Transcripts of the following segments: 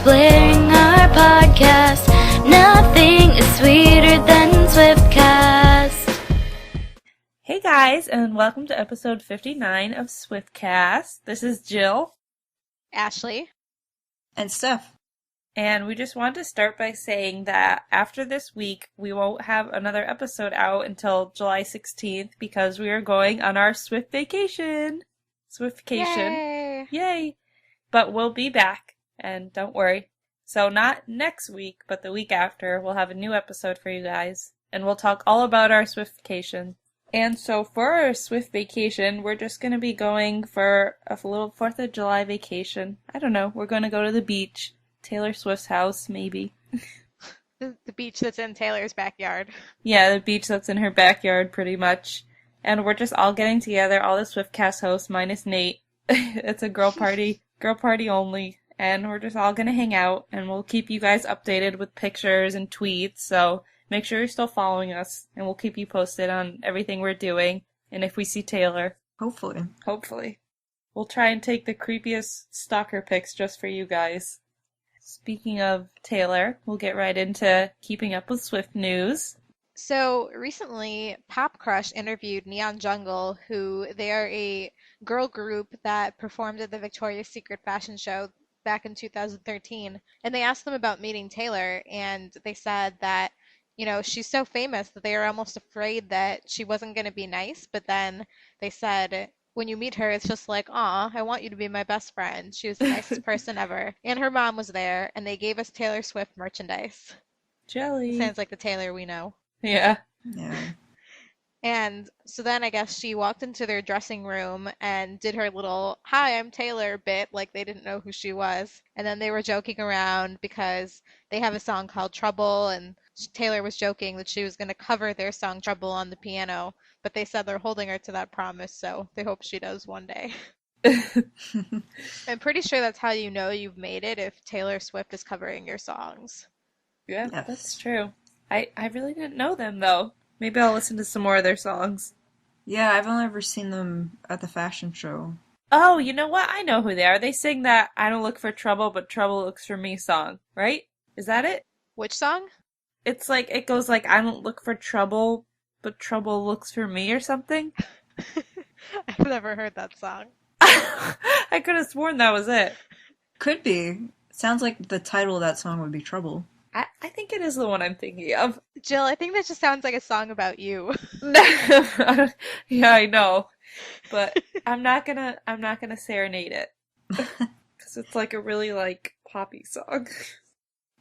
blaring our podcast. Nothing is sweeter than Swiftcast. Hey guys, and welcome to episode 59 of Swiftcast. This is Jill. Ashley. And Steph. And we just wanted to start by saying that after this week, we won't have another episode out until July 16th because we are going on our Swift vacation. Swiftcation. Yay! But we'll be back, and don't worry. So not next week, but the week after, we'll have a new episode for you guys. And we'll talk all about our Swiftication. And so for our Swift vacation, we're just going to be going for a little 4th of July vacation. I don't know, we're going to go to the beach. Taylor Swift's house, maybe. The beach that's in Taylor's backyard. Yeah, the beach that's in her backyard, pretty much. And we're just all getting together, all the Swiftcast hosts, minus Nate. It's a girl party only. And we're just all gonna hang out, and we'll keep you guys updated with pictures and tweets, so make sure you're still following us, and we'll keep you posted on everything we're doing, and if we see Taylor. Hopefully. We'll try and take the creepiest stalker pics just for you guys. Speaking of Taylor, we'll get right into keeping up with Swift news. So recently, Pop Crush interviewed Neon Jungle, who they are a girl group that performed at the Victoria's Secret fashion show back in 2013. And they asked them about meeting Taylor, and they said that, you know, she's so famous that they were almost afraid that she wasn't going to be nice. But then they said, when you meet her, it's just like, aw, I want you to be my best friend. She was the nicest person ever. And her mom was there, and they gave us Taylor Swift merchandise. Jelly. Sounds like the Taylor we know. Yeah. And so then I guess she walked into their dressing room and did her little, hi, I'm Taylor bit, like they didn't know who she was. And then they were joking around because they have a song called Trouble, and Taylor was joking that she was going to cover their song Trouble on the piano. But they said they're holding her to that promise, so they hope she does one day. I'm pretty sure that's how you know you've made it, if Taylor Swift is covering your songs. Yeah, yes. That's true. I really didn't know them, though. Maybe I'll listen to some more of their songs. Yeah, I've only ever seen them at the fashion show. Oh, you know what? I know who they are. They sing that I don't look for trouble, but trouble looks for me song, right? Is that it? Which song? It's like, it goes like, I don't look for trouble, but trouble looks for me or something. I've never heard that song. I could have sworn that was it. Could be. Sounds like the title of that song would be Trouble. I think it is the one I'm thinking of. Jill, I think that just sounds like a song about you. Yeah, I know. But I'm not gonna serenade it. Because it's like a really, like, poppy song.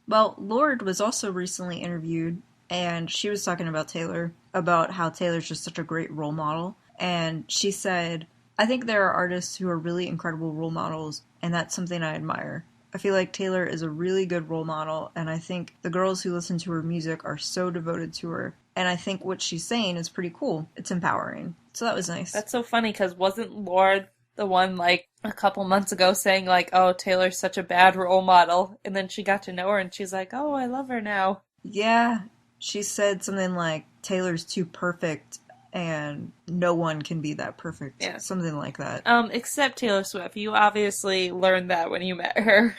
Well, Lorde was also recently interviewed, and she was talking about Taylor, about how Taylor's just such a great role model. And she said, I think there are artists who are really incredible role models, and that's something I admire. I feel like Taylor is a really good role model, and I think the girls who listen to her music are so devoted to her. And I think what she's saying is pretty cool. It's empowering. So that was nice. That's so funny, because wasn't Lorde the one, like, a couple months ago saying, like, oh, Taylor's such a bad role model? And then she got to know her, and she's like, oh, I love her now. Yeah. She said something like, Taylor's too perfect, and no one can be that perfect. Yeah. Something like that. Except Taylor Swift. You obviously learned that when you met her.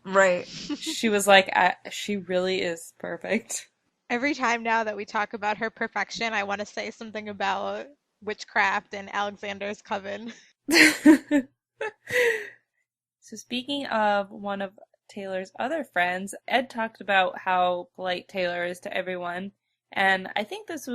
Right. She was like, she really is perfect. Every time now that we talk about her perfection, I want to say something about witchcraft and Alexander's coven. So speaking of one of Taylor's other friends, Ed talked about how polite Taylor is to everyone. And I think this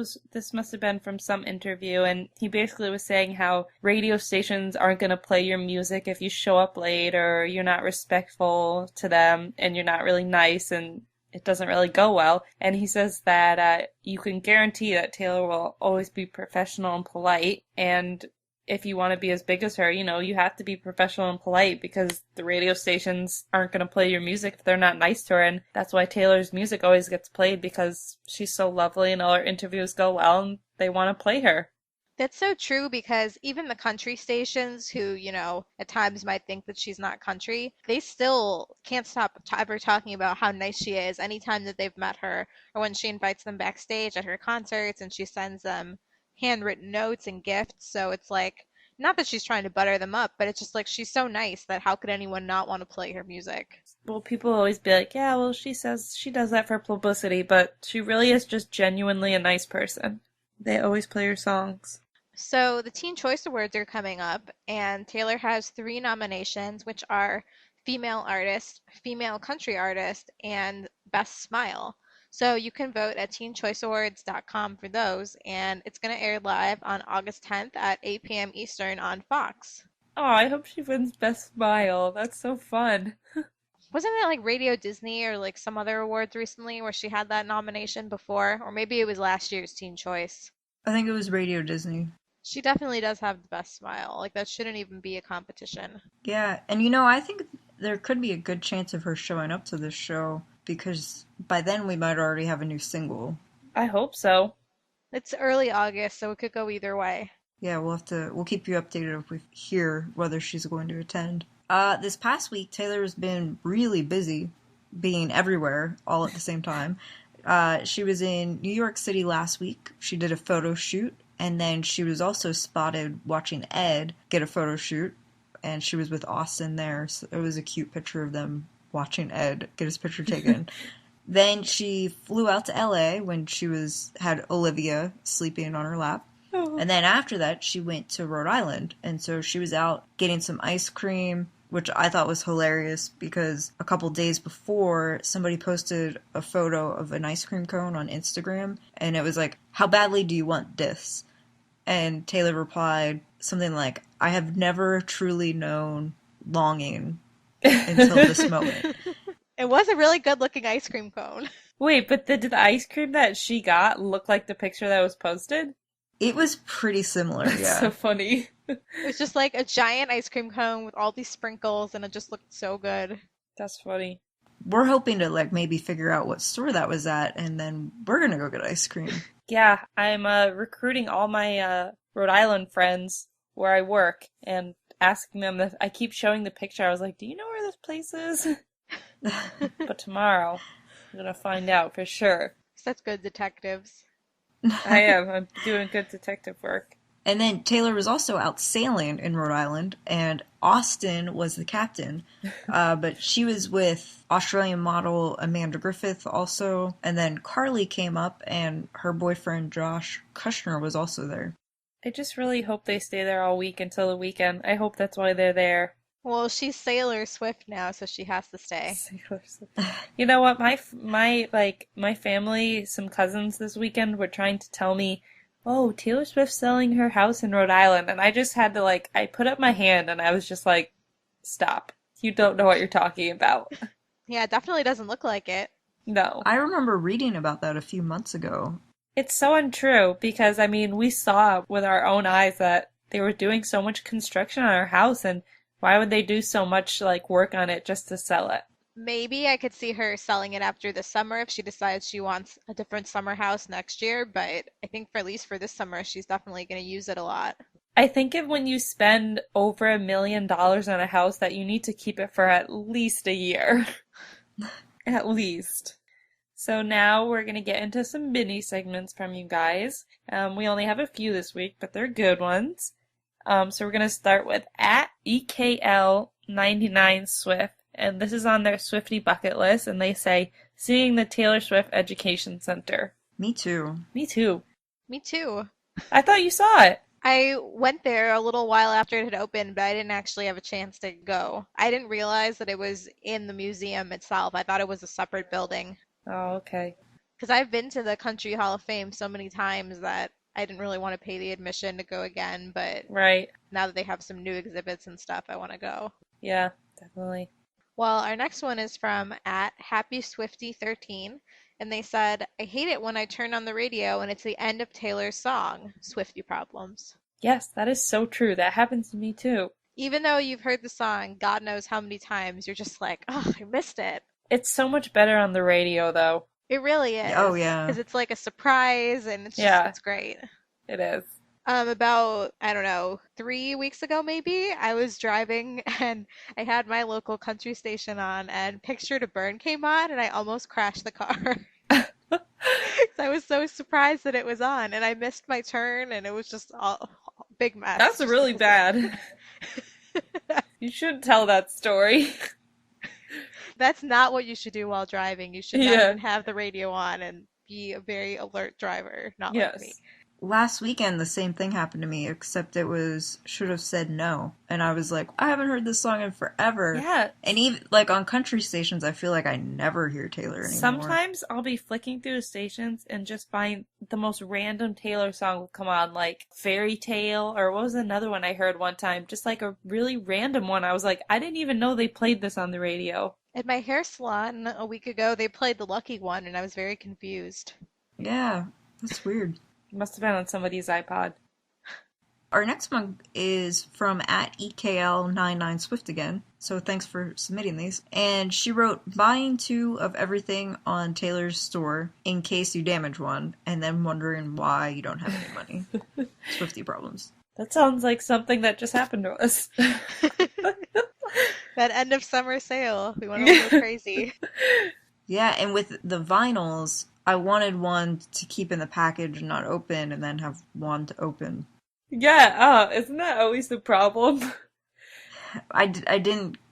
must have been from some interview, and he basically was saying how radio stations aren't going to play your music if you show up late or you're not respectful to them and you're not really nice and it doesn't really go well. And he says that you can guarantee that Taylor will always be professional and polite, and if you want to be as big as her, you know, you have to be professional and polite because the radio stations aren't going to play your music if they're not nice to her. And that's why Taylor's music always gets played, because she's so lovely and all her interviews go well and they want to play her. That's so true, because even the country stations who, you know, at times might think that she's not country, they still can't stop ever talking about how nice she is anytime that they've met her, or when she invites them backstage at her concerts and she sends them handwritten notes and gifts. So it's like Not that she's trying to butter them up, but it's just like she's so nice that how could anyone not want to play her music? Well, people always be like, yeah, well, she says she does that for publicity, but she really is just genuinely a nice person. They always play her songs. So the Teen Choice Awards are coming up, and Taylor has 3 nominations, which are Female Artist, Female Country Artist, and Best Smile. So you can vote at teenchoiceawards.com for those, and it's going to air live on August 10th at 8 p.m. Eastern on Fox. Oh, I hope she wins Best Smile. That's so fun. Wasn't it like Radio Disney or like some other awards recently where she had that nomination before? Or maybe it was last year's Teen Choice. I think it was Radio Disney. She definitely does have the best smile. Like, that shouldn't even be a competition. Yeah, and I think there could be a good chance of her showing up to this show because by then we might already have a new single. I hope so. It's early August, so it could go either way. Yeah, we'll keep you updated if we hear whether she's going to attend. This past week, Taylor has been really busy being everywhere all at the same time. She was in New York City last week. She did a photo shoot, and then she was also spotted watching Ed get a photo shoot, and she was with Austin there. So it was a cute picture of them watching Ed get his picture taken. Then she flew out to LA when she had Olivia sleeping on her lap. And then after that, she went to Rhode Island. And so she was out getting some ice cream, which I thought was hilarious because a couple days before, somebody posted a photo of an ice cream cone on Instagram. And it was like, how badly do you want this? And Taylor replied something like, I have never truly known longing until this moment. It was a really good looking ice cream cone. Wait, but did the ice cream that she got look like the picture that was posted? It was pretty similar, That's yeah. so funny. It was just like a giant ice cream cone with all these sprinkles, and it just looked so good. That's funny. We're hoping to maybe figure out what store that was at, and then we're gonna go get ice cream. Yeah, I'm recruiting all my Rhode Island friends where I work and asking them this. I keep showing the picture. I was like, do you know where this place is? But tomorrow, I'm gonna find out for sure. Such good detectives. I am. I'm doing good detective work. And then Taylor was also out sailing in Rhode Island, and Austin was the captain. But she was with Australian model Amanda Griffith also. And then Carly came up, and her boyfriend Josh Kushner was also there. I just really hope they stay there all week until the weekend. I hope that's why they're there. Well, she's Sailor Swift now, so she has to stay. You know what? My family, some cousins this weekend were trying to tell me, oh, Taylor Swift's selling her house in Rhode Island. And I just had to I put up my hand and I was just like, stop. You don't know what you're talking about. Yeah, it definitely doesn't look like it. No. I remember reading about that a few months ago. It's so untrue because, we saw with our own eyes that they were doing so much construction on our house, and why would they do so much, work on it just to sell it? Maybe I could see her selling it after the summer if she decides she wants a different summer house next year, but I think at least for this summer, she's definitely going to use it a lot. I think when you spend over $1 million on a house that you need to keep it for at least a year. At least. So now we're going to get into some mini segments from you guys. We only have a few this week, but they're good ones. So we're going to start with at EKL99Swift, and this is on their Swiftie bucket list, and they say, seeing the Taylor Swift Education Center. Me too. Me too. Me too. I thought you saw it. I went there a little while after it had opened, but I didn't actually have a chance to go. I didn't realize that it was in the museum itself. I thought it was a separate building. Oh, okay. Because I've been to the Country Hall of Fame so many times that I didn't really want to pay the admission to go again, but Right. now that they have some new exhibits and stuff, I want to go. Yeah, definitely. Well, our next one is from at HappySwifty13, and they said, I hate it when I turn on the radio and it's the end of Taylor's song, Swiftie Problems. Yes, that is so true. That happens to me too. Even though you've heard the song God knows how many times, you're just like, oh, I missed it. It's so much better on the radio, though. It really is. Oh, yeah. Because it's like a surprise, and it's just, Yeah. it's great. It is. About, I don't know, 3 weeks ago maybe, I was driving and I had my local country station on, and Picture to Burn came on, and I almost crashed the car. I was so surprised that it was on, and I missed my turn, and it was just all big mess. That's just really because bad. You shouldn't tell that story. That's not what you should do while driving. You should not Yeah. even have the radio on and be a very alert driver, not like me. Yes. Last weekend, the same thing happened to me, except it was Should Have Said No. And I was like, I haven't heard this song in forever. Yeah. And even, like, on country stations, I feel like I never hear Taylor anymore. Sometimes I'll be flicking through the stations and just find the most random Taylor song will come on, like Fairy Tale, or what was another one I heard one time? Just like a really random one. I was like, I didn't even know they played this on the radio. At my hair salon a week ago, they played the Lucky One, and I was very confused. Yeah, that's weird. It must have been on somebody's iPod. Our next one is from @EKL99Swift again, so thanks for submitting these. And she wrote, buying 2 of everything on Taylor's store in case you damage one, and then wondering why you don't have any money. Swiftie problems. That sounds like something that just happened to us. That end of summer sale. We went a little crazy. Yeah, and with the vinyls, I wanted one to keep in the package and not open, and then have one to open. Yeah, isn't that always the problem? I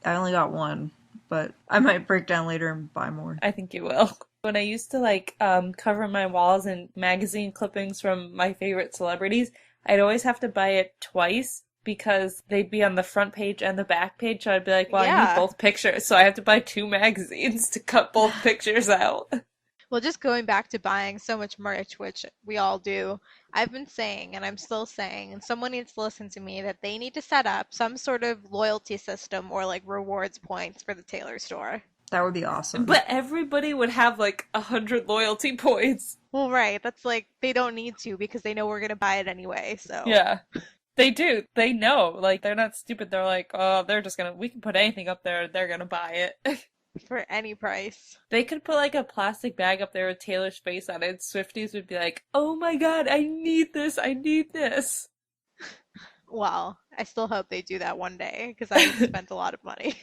only got one, but I might break down later and buy more. I think you will. When I used to cover my walls in magazine clippings from my favorite celebrities, I'd always have to buy it twice because they'd be on the front page and the back page, so I'd be like, well, I need both pictures, so I have to buy 2 magazines to cut both pictures out. Well, just going back to buying so much merch, which we all do, I've been saying, and I'm still saying, and someone needs to listen to me, that they need to set up some sort of loyalty system or like rewards points for the Taylor store. That would be awesome. But everybody would have 100 loyalty points. Well, right. That's they don't need to because they know we're going to buy it anyway, so. Yeah. They do. They know. They're not stupid. They're like, oh, they're just we can put anything up there. They're gonna buy it. For any price. They could put a plastic bag up there with Taylor's face on it. Swifties would be like, oh my god, I need this. I need this. Well, I still hope they do that one day because I spent a lot of money.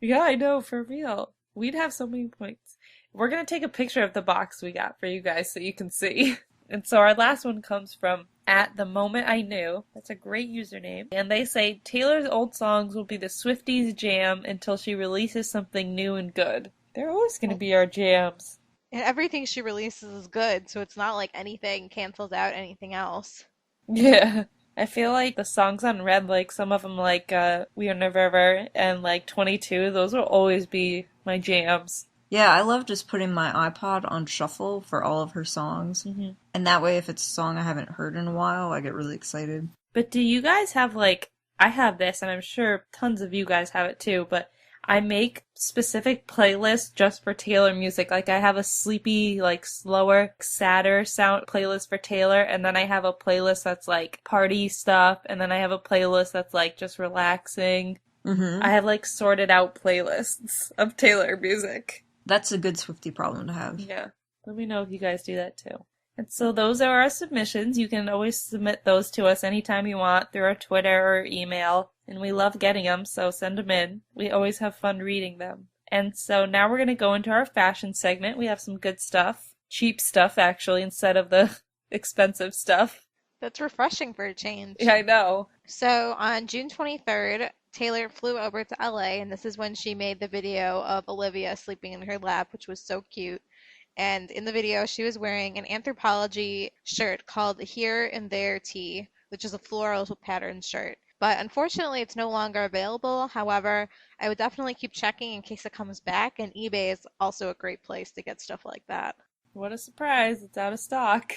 Yeah, I know, for real. We'd have so many points. We're gonna take a picture of the box we got for you guys so you can see. And so our last one comes from @TheMomentIKnew. That's a great username. And they say, Taylor's old songs will be the Swifties' jam until she releases something new and good. They're always going to be our jams. And everything she releases is good, so it's not like anything cancels out anything else. Yeah. I feel like the songs on Red, some of them We Are Never Ever and 22, those will always be my jams. Yeah, I love just putting my iPod on shuffle for all of her songs. Mm-hmm. And that way, if it's a song I haven't heard in a while, I get really excited. But do you guys have, I have this, and I'm sure tons of you guys have it too, but I make specific playlists just for Taylor music. I have a sleepy, slower, sadder sound playlist for Taylor, and then I have a playlist that's, party stuff, and then I have a playlist that's, just relaxing. Mm-hmm. I have, sorted out playlists of Taylor music. That's a good Swiftie problem to have. Yeah. Let me know if you guys do that too. And so those are our submissions. You can always submit those to us anytime you want through our Twitter or email. And we love getting them, so send them in. We always have fun reading them. And so now we're going to go into our fashion segment. We have some good stuff. Cheap stuff, actually, instead of the expensive stuff. That's refreshing for a change. Yeah, I know. So on June 23rd, Taylor flew over to LA, and this is when she made the video of Olivia sleeping in her lap, which was so cute. And in the video, she was wearing an Anthropologie shirt called Here and There Tee, which is a floral pattern shirt. But unfortunately, it's no longer available. However, I would definitely keep checking in case it comes back, and eBay is also a great place to get stuff like that. What a surprise. It's out of stock.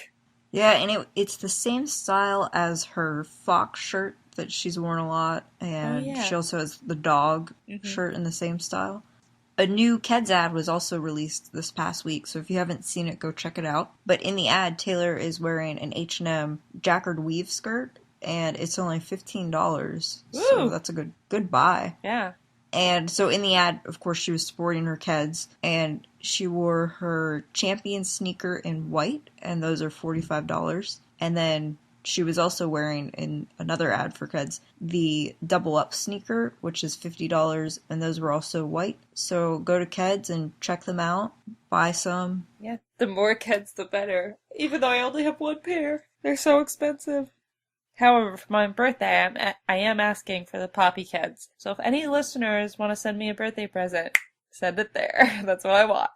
Yeah, and it's the same style as her fox shirt that she's worn a lot, and she also has the dog shirt in the same style. A new Keds ad was also released this past week, so if you haven't seen it, go check it out. But in the ad, Taylor is wearing an H&M jacquard weave skirt, and it's only $15, so that's a good buy. Yeah. And so in the ad, of course, she was sporting her Keds, and she wore her Champion sneaker in white, and those are $45. And then she was also wearing, in another ad for Keds, the Double Up sneaker, which is $50, and those were also white. So go to Keds and check them out, buy some. Yeah, the more Keds, the better. Even though I only have one pair. They're so expensive. However, for my birthday, I am asking for the Poppy Kids. So if any listeners want to send me a birthday present, send it there. That's what I want.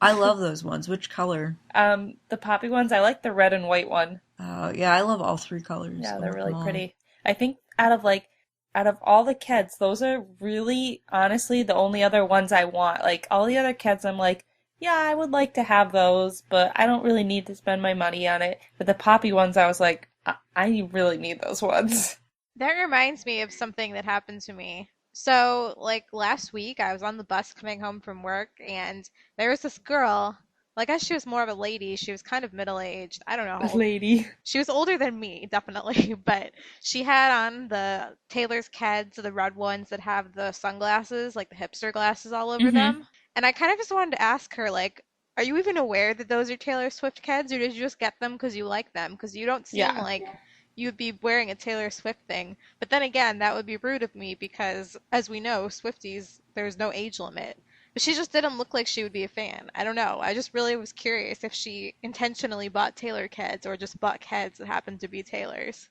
I love those ones. Which color? The Poppy ones, I like the red and white one. Yeah, I love all 3 colors. Yeah, I they're love really them all. pretty. I think out of all the kids, those are really, honestly, the only other ones I want. Like, all the other kids, I'm like, yeah, I would like to have those, but I don't really need to spend my money on it. But the Poppy ones, I was like, I really need those ones. That reminds me of something that happened to me. So, like last week, I was on the bus coming home from work, and there was this girl. Like, I guess she was more of a lady. She was kind of middle-aged. I don't know how old. Lady. She was older than me, definitely, but she had on the Taylor's Keds, the red ones that have the sunglasses, like the hipster glasses all over them. And I kind of just wanted to ask her, like, are you even aware that those are Taylor Swift Keds, or did you just get them because you like them? Because you don't seem like you'd be wearing a Taylor Swift thing. But then again, that would be rude of me because, as we know, Swifties, there's no age limit. But she just didn't look like she would be a fan. I don't know. I just really was curious if she intentionally bought Taylor Keds or just bought Keds that happened to be Taylor's.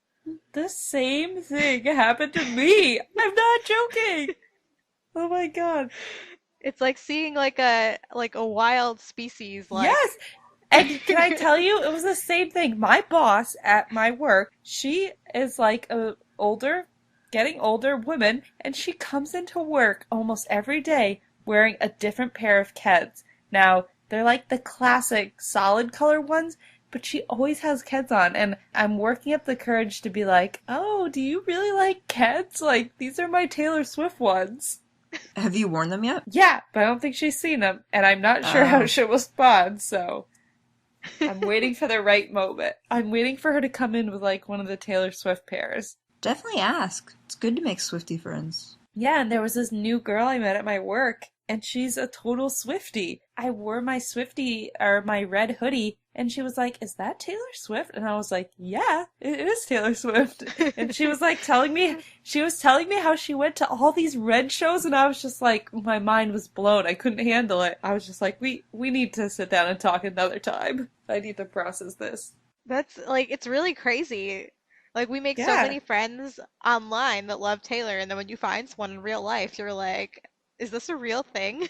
The same thing happened to me. I'm not joking. Oh my god. It's like seeing like a wild species. Like, Yes. And can I tell you, it was the same thing. My boss at my work, she is like getting older woman, and she comes into work almost every day wearing a different pair of Keds. Now, they're like the classic solid color ones, but she always has Keds on, and I'm working up the courage to be like, oh, do you really like Keds? Like, these are my Taylor Swift ones. Have you worn them yet? Yeah, but I don't think she's seen them, and I'm not sure how she'll respond, so I'm waiting for the right moment. I'm waiting for her to come in with, like, one of the Taylor Swift pairs. Definitely ask. It's good to make Swiftie friends. Yeah, and there was this new girl I met at my work, and she's a total Swiftie. I wore my Swiftie, or my red hoodie, and she was like, is that Taylor Swift? And I was like, yeah, it is Taylor Swift. And she was like telling me how she went to all these red shows, and I was just like, my mind was blown. I couldn't handle it. I was just like, we need to sit down and talk another time. I need to process this. that's like, it's really crazy. Like, we make so many friends online that love Taylor, and then when you find someone in real life, you're like, is this a real thing?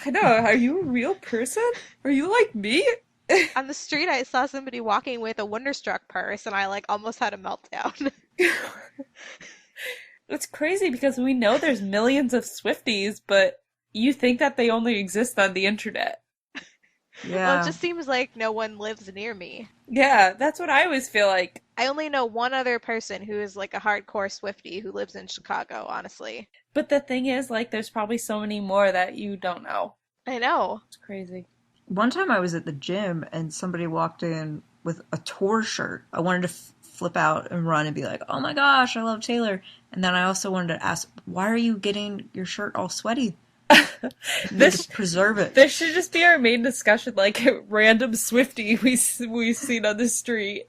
I know, are you a real person? Are you like me? On the street, I saw somebody walking with a Wonderstruck purse, and I, like, almost had a meltdown. It's crazy because we know there's millions of Swifties, but you think that they only exist on the internet. Yeah. Well, it just seems like no one lives near me. Yeah, that's what I always feel like. I only know one other person who is like a hardcore Swiftie who lives in Chicago, honestly. But the thing is, like, there's probably so many more that you don't know. I know. It's crazy. One time I was at the gym and somebody walked in with a tour shirt. I wanted to flip out and run and be like, oh my gosh, I love Taylor. And then I also wanted to ask, why are you getting your shirt all sweaty? This preserve it. This should just be our main discussion, like a random Swiftie we've seen on the street.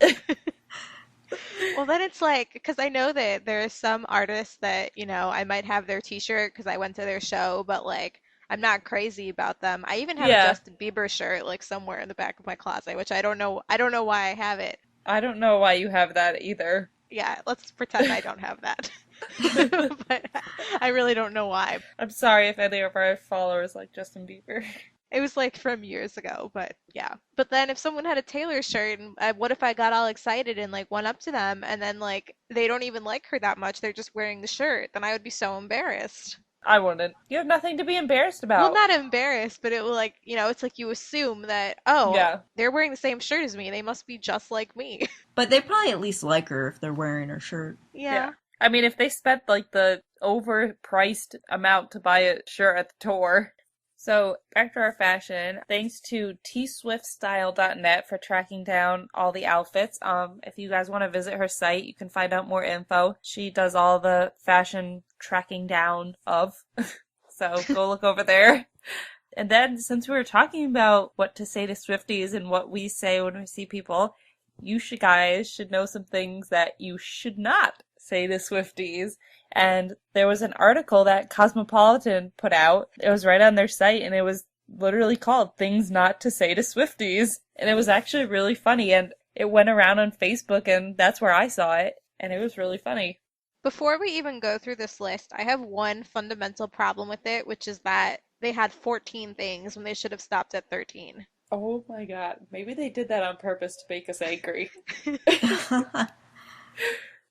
Well, then it's like, because I know that there are some artists that, I might have their t-shirt because I went to their show, but like, I'm not crazy about them. I even have a Justin Bieber shirt, like, somewhere in the back of my closet, which I don't know why I have it. I don't know why you have that either. Yeah, let's pretend I don't have that. But I really don't know why. I'm sorry if any of our followers like Justin Bieber. It was like from years ago, but yeah. But then if someone had a Taylor shirt, and what if I got all excited and like went up to them and then like they don't even like her that much, they're just wearing the shirt, then I would be so embarrassed. I wouldn't. You have nothing to be embarrassed about. Well, not embarrassed, but it will like, it's like you assume that, they're wearing the same shirt as me. They must be just like me. But they probably at least like her if they're wearing her shirt. Yeah. I mean, if they spent like the overpriced amount to buy a shirt at the tour. So, back to our fashion. Thanks to tswiftstyle.net for tracking down all the outfits. If you guys want to visit her site, you can find out more info. She does all the fashion tracking down of. So, go look over there. And then, since we were talking about what to say to Swifties and what we say when we see people, you guys should know some things that you should not say to Swifties. And there was an article that Cosmopolitan put out. It was right on their site, and it was literally called Things Not to Say to Swifties. And it was actually really funny, and it went around on Facebook, and that's where I saw it. and it was really funny. Before we even go through this list, I have one fundamental problem with it, which is that they had 14 things when they should have stopped at 13. Oh my god, maybe they did that on purpose to make us angry.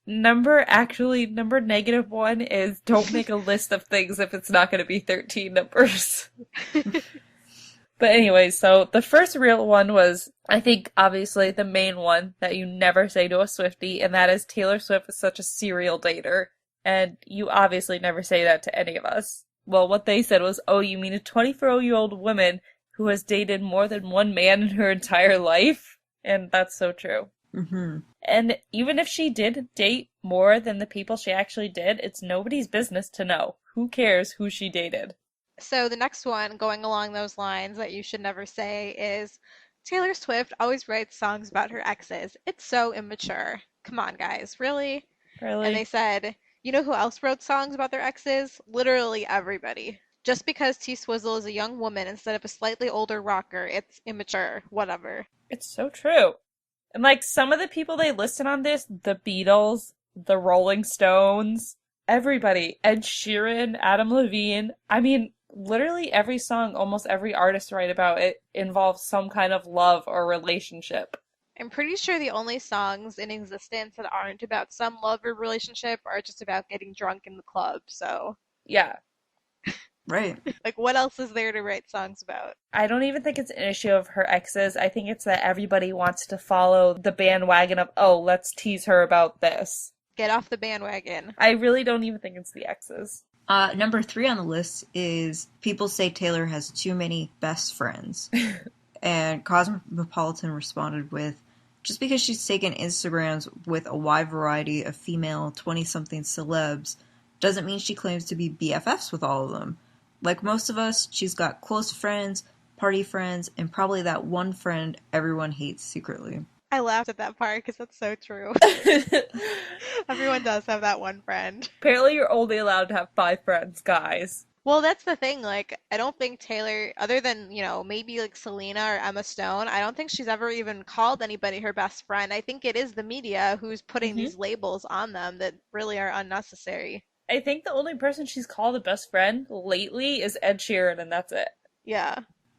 Number -1 is don't make a list of things if it's not going to be 13 numbers. But anyway, so the first real one was, I think, obviously the main one that you never say to a Swiftie, and that is Taylor Swift is such a serial dater. And you obviously never say that to any of us. Well, what they said was, oh, you mean a 24-year-old woman who has dated more than one man in her entire life? And that's so true. Mm-hmm. And even if she did date more than the people she actually did, it's nobody's business to know. Who cares who she dated? So the next one, going along those lines that you should never say, is Taylor Swift always writes songs about her exes. It's so immature. Come on, guys. Really? Really? And they said, you know who else wrote songs about their exes? Literally everybody. Just because T Swizzle is a young woman instead of a slightly older rocker, it's immature. Whatever. It's so true. And like some of the people they listed on this, the Beatles, the Rolling Stones, everybody, Ed Sheeran, Adam Levine, I mean, literally every song almost every artist write about it involves some kind of love or relationship. I'm pretty sure the only songs in existence that aren't about some love or relationship are just about getting drunk in the club, so. Yeah. Right. Like, what else is there to write songs about? I don't even think it's an issue of her exes. I think it's that everybody wants to follow the bandwagon of, oh, let's tease her about this. Get off the bandwagon. I really don't even think it's the exes. Number 3 on the list is people say Taylor has too many best friends. And Cosmopolitan responded with, just because she's taken Instagrams with a wide variety of female 20-something celebs doesn't mean she claims to be BFFs with all of them. Like most of us, she's got close friends, party friends, and probably that one friend everyone hates secretly. I laughed at that part because that's so true. Everyone does have that one friend. Apparently you're only allowed to have 5 friends, guys. Well, that's the thing. Like, I don't think Taylor, other than, you know, maybe like Selena or Emma Stone, I don't think she's ever even called anybody her best friend. I think it is the media who's putting these labels on them that really are unnecessary. I think the only person she's called a best friend lately is Ed Sheeran, and that's it. Yeah.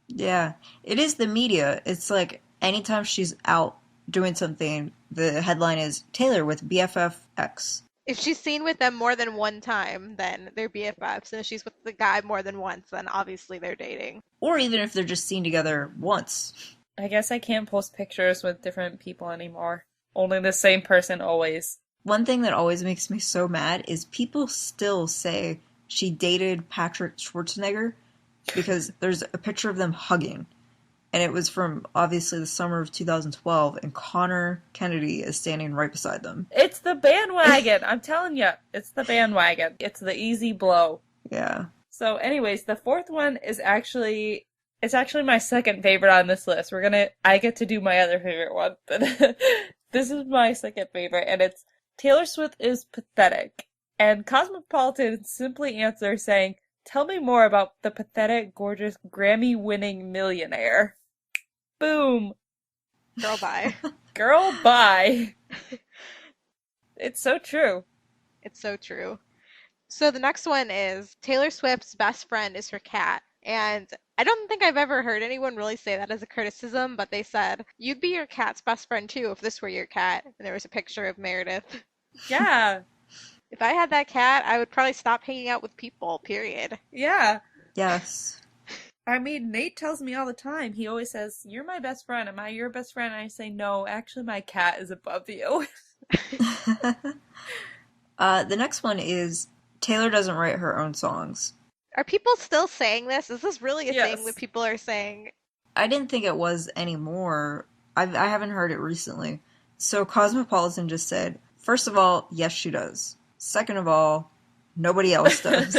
Yeah. It is the media. It's like anytime she's out doing something, the headline is Taylor with BFF X. If she's seen with them more than one time, then they're BFFs. And if she's with the guy more than once, then obviously they're dating. Or even if they're just seen together once. I guess I can't post pictures with different people anymore. Only the same person always. One thing that always makes me so mad is people still say she dated Patrick Schwarzenegger because there's a picture of them hugging. And it was from, obviously, the summer of 2012, and Connor Kennedy is standing right beside them. It's the bandwagon! I'm telling you, it's the bandwagon. It's the easy blow. Yeah. So anyways, the 4th one is actually, it's actually my second favorite on this list. I get to do my other favorite one, but this is my second favorite, and it's Taylor Swift is pathetic. And Cosmopolitan simply answers saying, tell me more about the pathetic, gorgeous, Grammy-winning millionaire. Boom. Girl, bye. Girl, bye. It's so true. It's so true. So the next one is Taylor Swift's best friend is her cat. And I don't think I've ever heard anyone really say that as a criticism, but they said, you'd be your cat's best friend too if this were your cat. And there was a picture of Meredith. Yeah. If I had that cat, I would probably stop hanging out with people, period. Yeah. Yes. I mean, Nate tells me all the time. He always says, you're my best friend. Am I your best friend? And I say, no, actually my cat is above you. The next one is Taylor doesn't write her own songs. Are people still saying this? Is this really a Yes. thing that people are saying? I didn't think it was anymore. I haven't heard it recently. So Cosmopolitan just said, first of all, yes, she does. Second of all, nobody else does.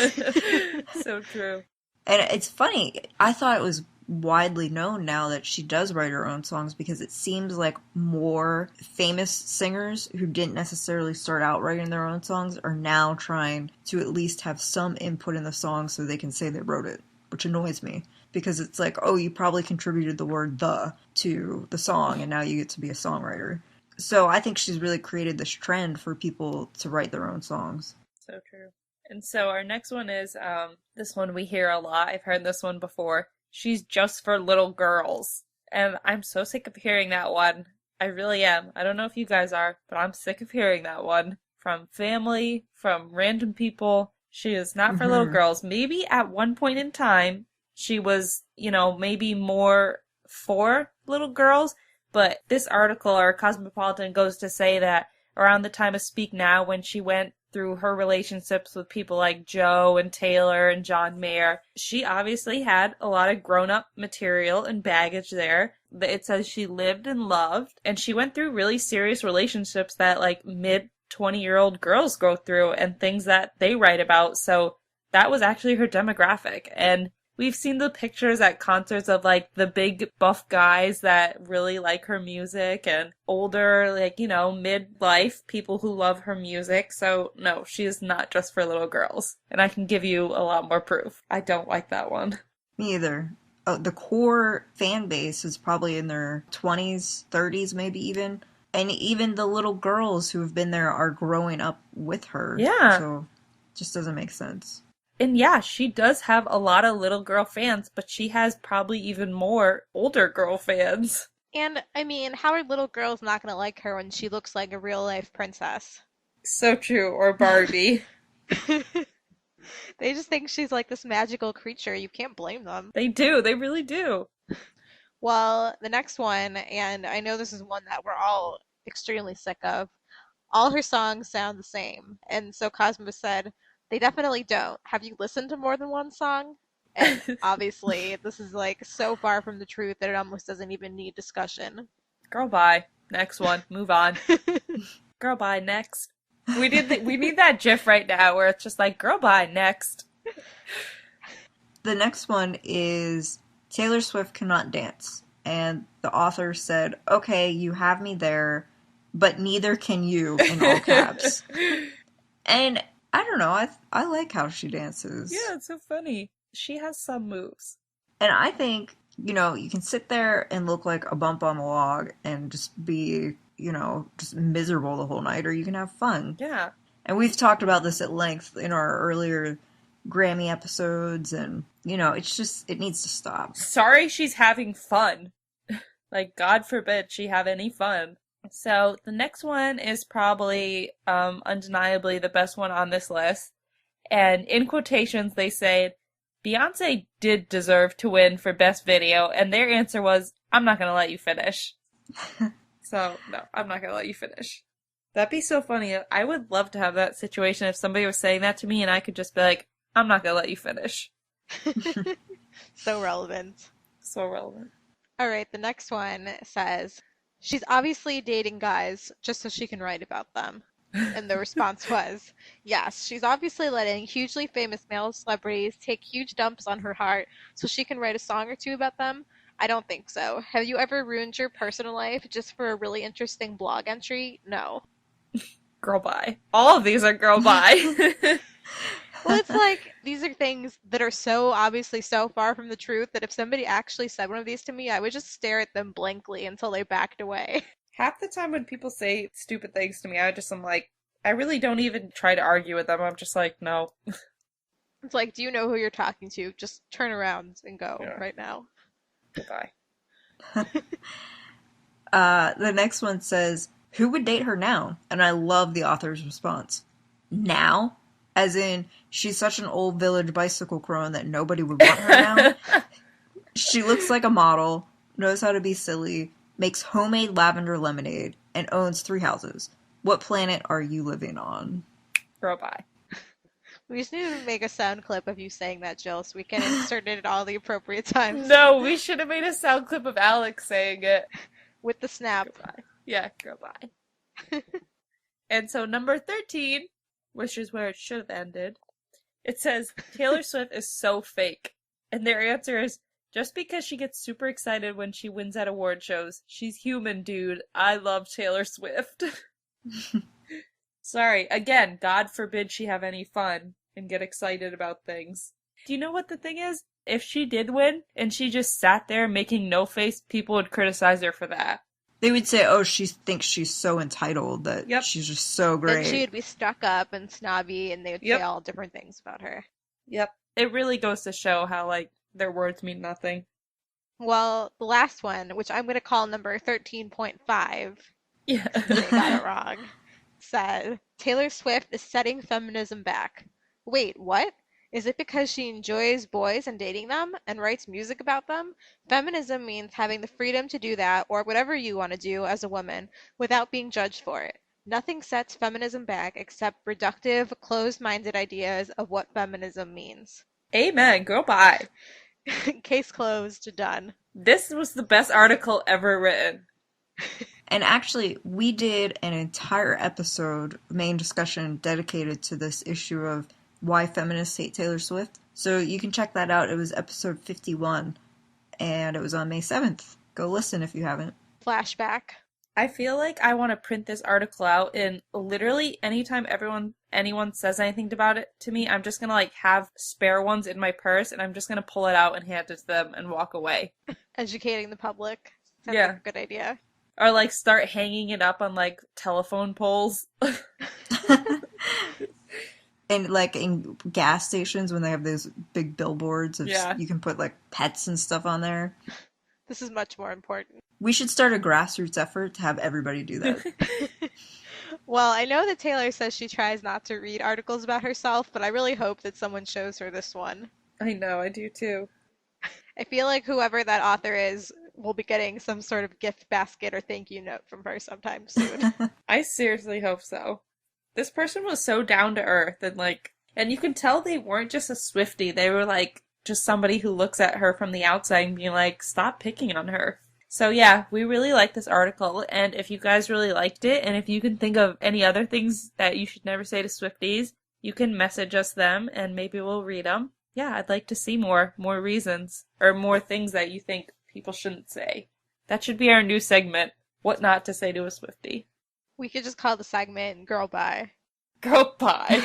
So true. And it's funny. I thought it was widely known now that she does write her own songs because it seems like more famous singers who didn't necessarily start out writing their own songs are now trying to at least have some input in the song so they can say they wrote it, which annoys me because it's like, oh, you probably contributed the word "the" to the song and now you get to be a songwriter. So I think she's really created this trend for people to write their own songs. So true. And so our next one is, this one we hear a lot. I've heard this one before. She's just for little girls. And I'm so sick of hearing that one. I really am. I don't know if you guys are, but I'm sick of hearing that one. From family, from random people. She is not for little girls. Maybe at one point in time, she was, maybe more for little girls. But this article, or Cosmopolitan, goes to say that around the time of Speak Now, when she went through her relationships with people like Joe and Taylor and John Mayer, she obviously had a lot of grown-up material and baggage there. It says she lived and loved, and she went through really serious relationships that like mid-20-year-old girls go through and things that they write about. So that was actually her demographic. And we've seen the pictures at concerts of like the big buff guys that really like her music and older, midlife people who love her music. So no, she is not just for little girls. And I can give you a lot more proof. I don't like that one. Me either. Oh, the core fan base is probably in their 20s, 30s, maybe even. And even the little girls who have been there are growing up with her. Yeah. So it just doesn't make sense. And yeah, she does have a lot of little girl fans, but she has probably even more older girl fans. And, I mean, how are little girls not going to like her when she looks like a real-life princess? So true. Or Barbie. They just think she's like this magical creature. You can't blame them. They do. They really do. Well, the next one, and I know this is one that we're all extremely sick of, all her songs sound the same. And so Cosmo said, they definitely don't. Have you listened to more than one song? And obviously, this is like so far from the truth that it almost doesn't even need discussion. Girl, bye. Next one. Move on. Girl, bye. Next. We need that GIF right now where it's just like, girl, bye. Next. The next one is Taylor Swift cannot dance. And the author said, okay, you have me there, but neither can you, in all caps. And I don't know, I like how she dances. Yeah, it's so funny. She has some moves. And I think, you can sit there and look like a bump on the log and just be, just miserable the whole night, or you can have fun. Yeah. And we've talked about this at length in our earlier Grammy episodes, and, it needs to stop. Sorry she's having fun. Like, God forbid she have any fun. So, the next one is probably, undeniably the best one on this list. And in quotations, they say, Beyonce did deserve to win for Best Video, and their answer was, I'm not gonna let you finish. So, no, I'm not gonna let you finish. That'd be so funny. I would love to have that situation if somebody was saying that to me and I could just be like, I'm not gonna let you finish. So relevant. So relevant. Alright, the next one says, she's obviously dating guys just so she can write about them. And the response was, yes, she's obviously letting hugely famous male celebrities take huge dumps on her heart so she can write a song or two about them. I don't think so. Have you ever ruined your personal life just for a really interesting blog entry? No. Girl bye. All of these are girl bye. Well, it's like, these are things that are so obviously so far from the truth that if somebody actually said one of these to me, I would just stare at them blankly until they backed away. Half the time when people say stupid things to me, I'm like, I really don't even try to argue with them. I'm just like, no. It's like, do you know who you're talking to? Just turn around and go right now. Goodbye. The next one says, who would date her now? And I love the author's response. Now? As in, she's such an old village bicycle crone that nobody would want her now. She looks like a model, knows how to be silly, makes homemade lavender lemonade, and owns 3 houses. What planet are you living on? Girl bye. We just need to make a sound clip of you saying that, Jill, so we can insert it at all the appropriate times. No, we should have made a sound clip of Alex saying it. With the snap. Goodbye. Yeah, girl bye. And so number 13, which is where it should have ended, it says, Taylor Swift is so fake. And their answer is, just because she gets super excited when she wins at award shows, she's human, dude. I love Taylor Swift. Sorry, again, God forbid she have any fun and get excited about things. Do you know what the thing is? If she did win and she just sat there making no face, people would criticize her for that. They would say, oh, she thinks she's so entitled that Yep. she's just so great. And she would be stuck up and snobby, and they would Yep. say all different things about her. Yep. It really goes to show how, like, their words mean nothing. Well, the last one, which I'm going to call number 13.5, Yeah. they got it wrong, said, Taylor Swift is setting feminism back. Wait, what? Is it because she enjoys boys and dating them and writes music about them? Feminism means having the freedom to do that or whatever you want to do as a woman without being judged for it. Nothing sets feminism back except reductive, closed-minded ideas of what feminism means. Amen. Go by. Case closed, done. This was the best article ever written. And actually, we did an entire episode, main discussion, dedicated to this issue of why feminists hate Taylor Swift. So you can check that out. It was episode 51, and it was on May 7th. Go listen if you haven't. Flashback. I feel like I want to print this article out, and literally anytime anyone says anything about it to me, I'm just gonna like have spare ones in my purse, and I'm just gonna pull it out and hand it to them and walk away. Educating the public. Sounds Yeah. like a good idea. Or like start hanging it up on like telephone poles. And like in gas stations when they have those big billboards of Yeah. you can put like pets and stuff on there. This is much more important. We should start a grassroots effort to have everybody do that. Well, I know that Taylor says she tries not to read articles about herself, but I really hope that someone shows her this one. I know, I do too. I feel like whoever that author is will be getting some sort of gift basket or thank you note from her sometime soon. I seriously hope so. This person was so down to earth and you can tell they weren't just a Swiftie. They were like just somebody who looks at her from the outside and being like, stop picking on her. So yeah, we really like this article, and if you guys really liked it, and if you can think of any other things that you should never say to Swifties, you can message us them, and maybe we'll read them. Yeah, I'd like to see more reasons, or more things that you think people shouldn't say. That should be our new segment, what not to say to a Swiftie. We could just call the segment Girl Bye. Girl bye.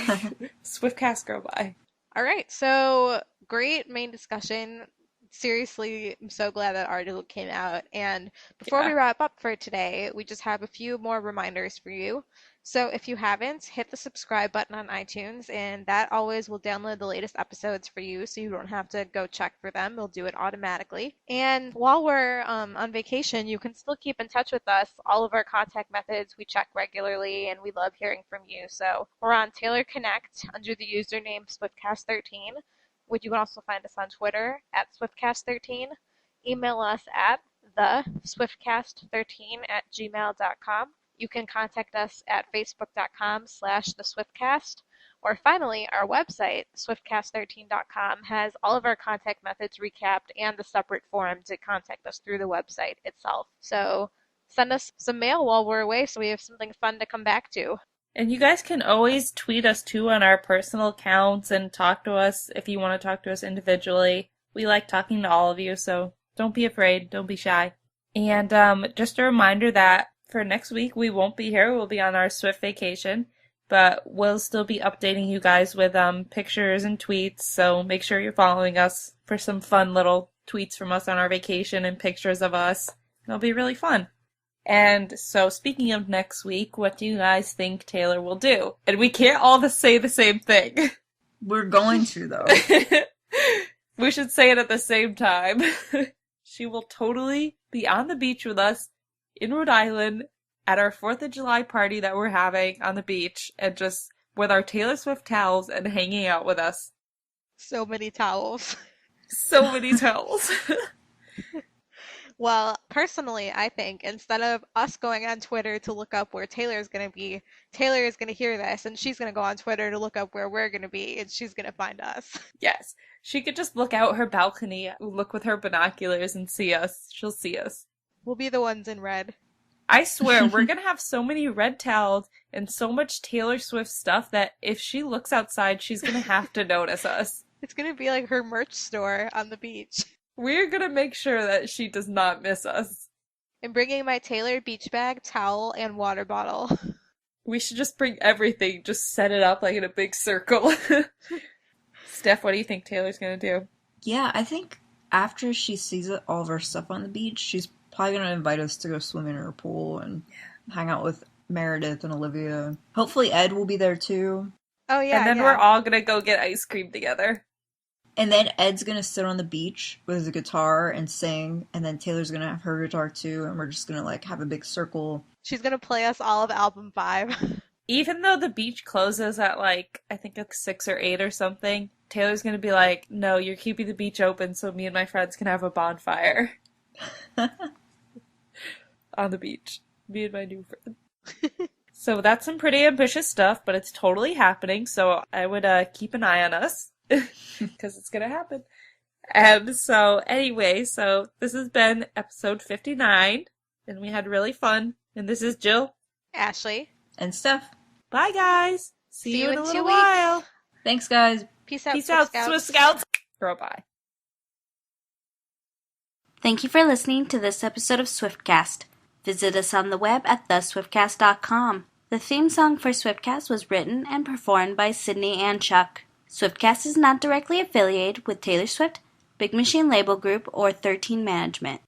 Swiftcast girl bye. All right, so great main discussion. Seriously, I'm so glad that article came out. And before we wrap up for today, we just have a few more reminders for you. So if you haven't, hit the subscribe button on iTunes, and that always will download the latest episodes for you, so you don't have to go check for them. It'll do it automatically. And while we're on vacation, you can still keep in touch with us. All of our contact methods we check regularly, and we love hearing from you. So we're on Taylor Connect under the username Swiftcast13. You can also find us on Twitter at Swiftcast13. Email us at theswiftcast13@gmail.com. You can contact us at facebook.com/theswiftcast. Or finally, our website, swiftcast13.com, has all of our contact methods recapped and the separate form to contact us through the website itself. So send us some mail while we're away so we have something fun to come back to. And you guys can always tweet us too on our personal accounts and talk to us if you want to talk to us individually. We like talking to all of you, so don't be afraid, don't be shy. And just a reminder that for next week we won't be here, we'll be on our Swift vacation, but we'll still be updating you guys with pictures and tweets, so make sure you're following us for some fun little tweets from us on our vacation and pictures of us. It'll be really fun. And so, speaking of next week, what do you guys think Taylor will do? And we can't all say the same thing. We're going to, though. We should say it at the same time. She will totally be on the beach with us in Rhode Island at our 4th of July party that we're having on the beach, and just with our Taylor Swift towels and hanging out with us. So many towels. So many towels. Well, personally, I think instead of us going on Twitter to look up where Taylor's going to be, Taylor is going to hear this and she's going to go on Twitter to look up where we're going to be, and she's going to find us. Yes. She could just look out her balcony, look with her binoculars and see us. She'll see us. We'll be the ones in red. I swear, we're going to have so many red towels and so much Taylor Swift stuff that if she looks outside, she's going to have to notice us. It's going to be like her merch store on the beach. We're going to make sure that she does not miss us. I'm bringing my Taylor beach bag, towel, and water bottle. We should just bring everything, just set it up like in a big circle. Steph, what do you think Taylor's going to do? Yeah, I think after she sees all of our stuff on the beach, she's probably going to invite us to go swim in her pool and hang out with Meredith and Olivia. Hopefully Ed will be there too. Oh yeah, And then we're all gonna go get ice cream together. And then Ed's gonna sit on the beach with his guitar and sing, and then Taylor's gonna have her guitar too, and we're just gonna like have a big circle. She's gonna play us all of album 5. Even though the beach closes at like, I think it's 6 or 8 or something, Taylor's gonna be like, no, you're keeping the beach open so me and my friends can have a bonfire. On the beach. Me and my new friend. So that's some pretty ambitious stuff, but it's totally happening, so I would keep an eye on us. Because it's gonna happen. And so, anyway, so this has been episode 59, and we had really fun. And this is Jill. Ashley. And Steph. Bye, guys. See you in a 2 little weeks. while. Thanks, guys. Peace out, Peace Swift out, Scouts. Swift Scouts. Girl, bye. Thank you for listening to this episode of Swiftcast. Visit us on the web at theswiftcast.com. The theme song for Swiftcast was written and performed by Sydney and Chuck. Swiftcast is not directly affiliated with Taylor Swift, Big Machine Label Group, or 13 Management.